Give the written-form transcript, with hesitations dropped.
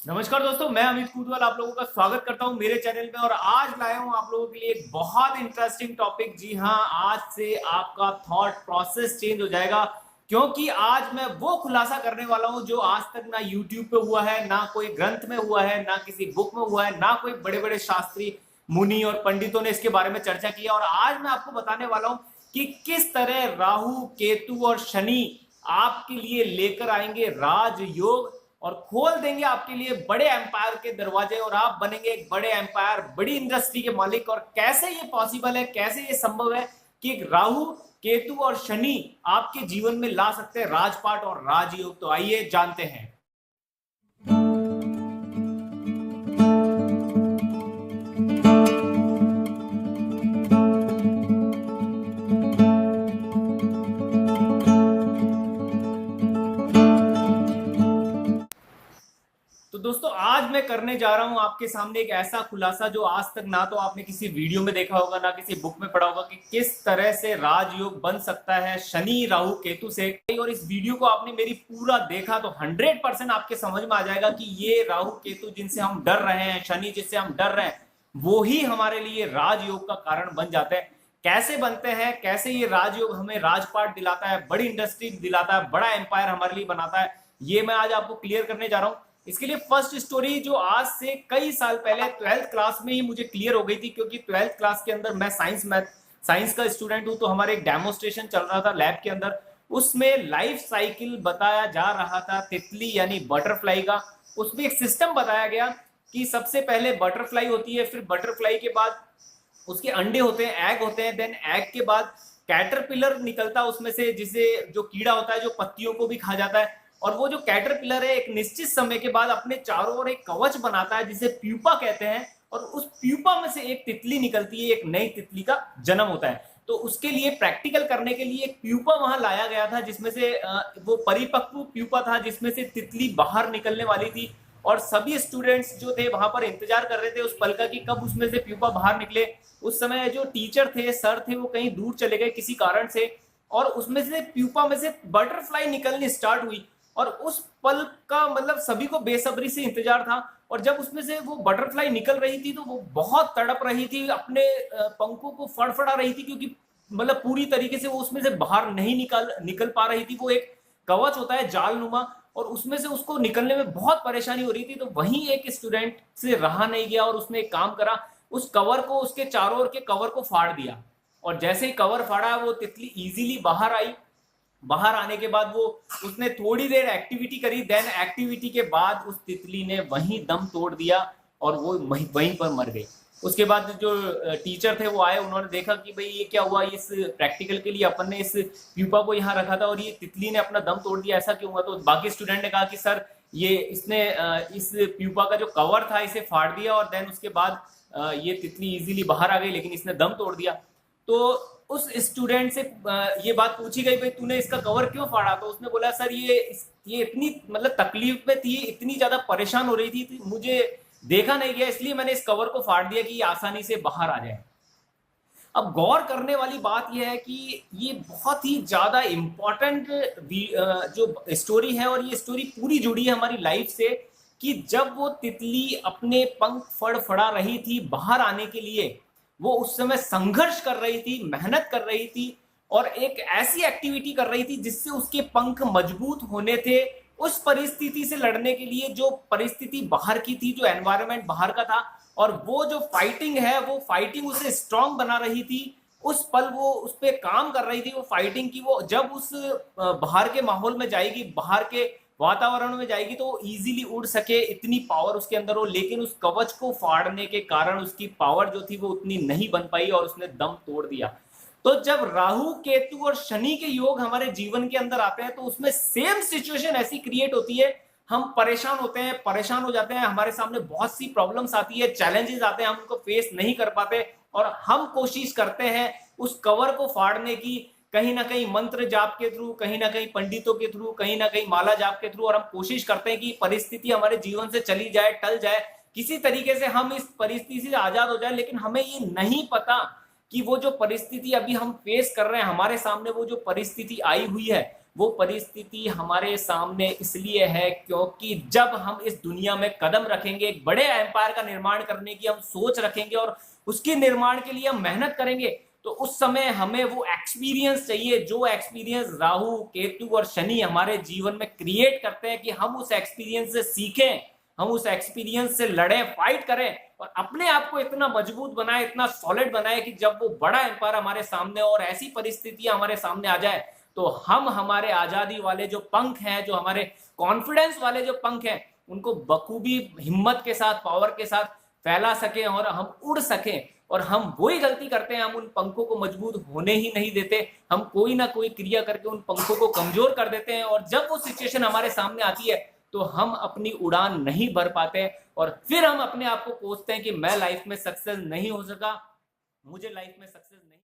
नमस्कार दोस्तों, मैं अमित कुदवाल आप लोगों का स्वागत करता हूं मेरे चैनल में। और आज लाया हूं आप लोगों के लिए एक बहुत इंटरेस्टिंग टॉपिक। जी हां, आज से आपका थॉट प्रोसेस चेंज हो जाएगा, क्योंकि आज मैं वो खुलासा करने वाला हूं जो आज तक ना यूट्यूब पे हुआ है, ना कोई ग्रंथ में हुआ है, ना किसी बुक में हुआ है, ना कोई बड़े बड़े शास्त्री मुनि और पंडितों ने इसके बारे में चर्चा की है। और आज मैं आपको बताने वाला हूं कि किस तरह राहु, केतु और शनि आपके लिए लेकर आएंगे राजयोग और खोल देंगे आपके लिए बड़े एम्पायर के दरवाजे, और आप बनेंगे एक बड़े एम्पायर, बड़ी इंडस्ट्री के मालिक। और कैसे ये पॉसिबल है, कैसे ये संभव है कि राहु, केतु और शनि आपके जीवन में ला सकते हैं राजपाट और राजयोग। तो आइए जानते हैं। तो दोस्तों, आज मैं करने जा रहा हूं आपके सामने एक ऐसा खुलासा जो आज तक ना तो आपने किसी वीडियो में देखा होगा, ना किसी बुक में पढ़ा होगा, कि किस तरह से राजयोग बन सकता है शनि राहु केतु से। और इस वीडियो को आपने मेरी पूरा देखा तो 100% आपके समझ में आ जाएगा कि ये राहु केतु जिनसे हम डर रहे हैं, शनि जिससे हम डर रहे हैं, वो ही हमारे लिए राजयोग का कारण बन जाते हैं। कैसे बनते हैं, कैसे ये राजयोग हमें राजपाट दिलाता है, बड़ी इंडस्ट्री दिलाता है, बड़ा एम्पायर हमारे लिए बनाता है, ये मैं आज आपको क्लियर करने जा रहा हूं। इसके लिए फर्स्ट स्टोरी जो आज से कई साल पहले 12th क्लास में ही मुझे क्लियर हो गई थी, क्योंकि 12th क्लास के अंदर मैं साइंस का स्टूडेंट हूं। तो हमारे एक डेमोस्ट्रेशन चल रहा था लैब के अंदर, उसमें लाइफ साइकिल बताया जा रहा था तितली यानी बटरफ्लाई का। उसमें एक सिस्टम बताया गया कि सबसे पहले बटरफ्लाई होती है, फिर बटरफ्लाई के बाद उसके अंडे होते हैं, एग होते हैं, देन एग के बाद कैटरपिलर निकलता है उसमें से, जिसे जो कीड़ा होता है जो पत्तियों को भी खा जाता है। और वो जो कैटरपिलर है एक निश्चित समय के बाद अपने चारों ओर एक कवच बनाता है जिसे प्यूपा कहते हैं, और उस प्यूपा में से एक तितली निकलती है, एक नई तितली का जन्म होता है। तो उसके लिए प्रैक्टिकल करने के लिए एक प्यूपा वहां लाया गया था, जिसमें से वो परिपक्व प्यूपा था जिसमें से तितली बाहर निकलने वाली थी। और सभी स्टूडेंट्स जो थे वहां पर इंतजार कर रहे थे उस पल का कि कब उसमें से प्यूपा बाहर निकले। उस समय जो टीचर थे, सर थे, वो कहीं दूर चले गए किसी कारण से, और उसमें से प्यूपा में से बटरफ्लाई निकलनी स्टार्ट हुई। और उस पल का मतलब सभी को बेसब्री से इंतजार था। और जब उसमें से वो बटरफ्लाई निकल रही थी तो वो बहुत तड़प रही थी, अपने पंखों को फड़फड़ा रही थी, क्योंकि मतलब पूरी तरीके से वो उसमें से बाहर नहीं निकल पा रही थी। वो एक कवच होता है जालनुमा, और उसमें से उसको निकलने में बहुत परेशानी हो रही थी। तो वहीं एक स्टूडेंट से रहा नहीं गया और उसने एक काम करा, उस कवर को, उसके चारों ओर के कवर को फाड़ दिया। और जैसे ही कवर फाड़ा वो तितली इजीली बाहर आई। बाहर आने के बाद वो उसने थोड़ी देर एक्टिविटी करी, देन एक्टिविटी के बाद उस तितली ने वहीं दम तोड़ दिया और वो वहीं पर मर गई। उसके बाद जो टीचर थे वो आए, उन्होंने देखा कि भाई ये क्या हुआ, इस प्रैक्टिकल के लिए अपन ने इस प्यूपा को यहाँ रखा था और ये तितली ने अपना दम तोड़ दिया, ऐसा क्यों हुआ। तो बाकी स्टूडेंट ने कहा कि सर ये इसने इस प्यूपा का जो कवर था इसे फाड़ दिया, और देन उसके बाद ये तितली इजीली बाहर आ गई, लेकिन इसने दम तोड़ दिया। तो उस स्टूडेंट से ये बात पूछी गई, भाई तूने इसका कवर क्यों फाड़ा। तो उसने बोला सर ये इतनी मतलब तकलीफ में थी, इतनी ज्यादा परेशान हो रही थी, मुझे देखा नहीं गया, इसलिए मैंने इस कवर को फाड़ दिया कि ये आसानी से बाहर आ जाए। अब गौर करने वाली बात यह है कि ये बहुत ही ज्यादा इंपॉर्टेंट जो स्टोरी है, और ये स्टोरी पूरी जुड़ी है हमारी लाइफ से। कि जब वो तितली अपने पंख फड़फड़ा रही थी बाहर आने के लिए, वो उस समय संघर्ष कर रही थी, मेहनत कर रही थी, और एक ऐसी एक्टिविटी कर रही थी जिससे उसके पंख मजबूत होने थे उस परिस्थिति से लड़ने के लिए, जो परिस्थिति बाहर की थी, जो एनवायरनमेंट बाहर का था। और वो जो फाइटिंग है, वो फाइटिंग उसे स्ट्रांग बना रही थी। उस पल वो उस पर काम कर रही थी, वो फाइटिंग की। वो जब उस बाहर के माहौल में जाएगी, बाहर के वातावरण में जाएगी, तो वो इजीली उड़ सके, इतनी पावर उसके अंदर हो। लेकिन उस कवच को फाड़ने के कारण उसकी पावर जो थी वो उतनी नहीं बन पाई और उसने दम तोड़ दिया। तो जब राहु, केतु और शनि के योग हमारे जीवन के अंदर आते हैं तो उसमें सेम सिचुएशन ऐसी क्रिएट होती है। हम परेशान होते हैं, परेशान हो जाते हैं, हमारे सामने बहुत सी प्रॉब्लम्स आती है, चैलेंजेस आते हैं, हम उनको फेस नहीं कर पाते, और हम कोशिश करते हैं उस कवर को फाड़ने की, कहीं ना कहीं मंत्र जाप के थ्रू, कहीं ना कहीं पंडितों के थ्रू, कहीं ना कहीं माला जाप के थ्रू। और हम कोशिश करते हैं कि परिस्थिति हमारे जीवन से चली जाए, टल जाए, किसी तरीके से हम इस परिस्थिति से आजाद हो जाए। लेकिन हमें ये नहीं पता कि वो जो परिस्थिति अभी हम फेस कर रहे हैं, हमारे सामने वो जो परिस्थिति आई हुई है, वो परिस्थिति हमारे सामने इसलिए है क्योंकि जब हम इस दुनिया में कदम रखेंगे, एक बड़े एम्पायर का निर्माण करने की हम सोच रखेंगे और उसके निर्माण के लिए हम मेहनत करेंगे, तो उस समय हमें वो एक्सपीरियंस चाहिए जो एक्सपीरियंस राहु, केतु और शनि हमारे जीवन में क्रिएट करते हैं, कि हम उस एक्सपीरियंस से सीखें, हम उस एक्सपीरियंस से लड़ें, फाइट करें और अपने आप को इतना मजबूत बनाए, इतना सॉलिड बनाए कि जब वो बड़ा एम्पायर हमारे सामने और ऐसी परिस्थितियां हमारे सामने आ जाए तो हम हमारे आजादी वाले जो पंख हैं, जो हमारे कॉन्फिडेंस वाले जो पंख हैं, उनको बखूबी हिम्मत के साथ, पावर के साथ फैला सकें और हम उड़ सकें। और हम वही गलती करते हैं, हम उन पंखों को मजबूत होने ही नहीं देते, हम कोई ना कोई क्रिया करके उन पंखों को कमजोर कर देते हैं और जब वो सिचुएशन हमारे सामने आती है तो हम अपनी उड़ान नहीं भर पाते और फिर हम अपने आप को कोसते हैं कि मैं लाइफ में सक्सेस नहीं हो सका, मुझे लाइफ में सक्सेस नहीं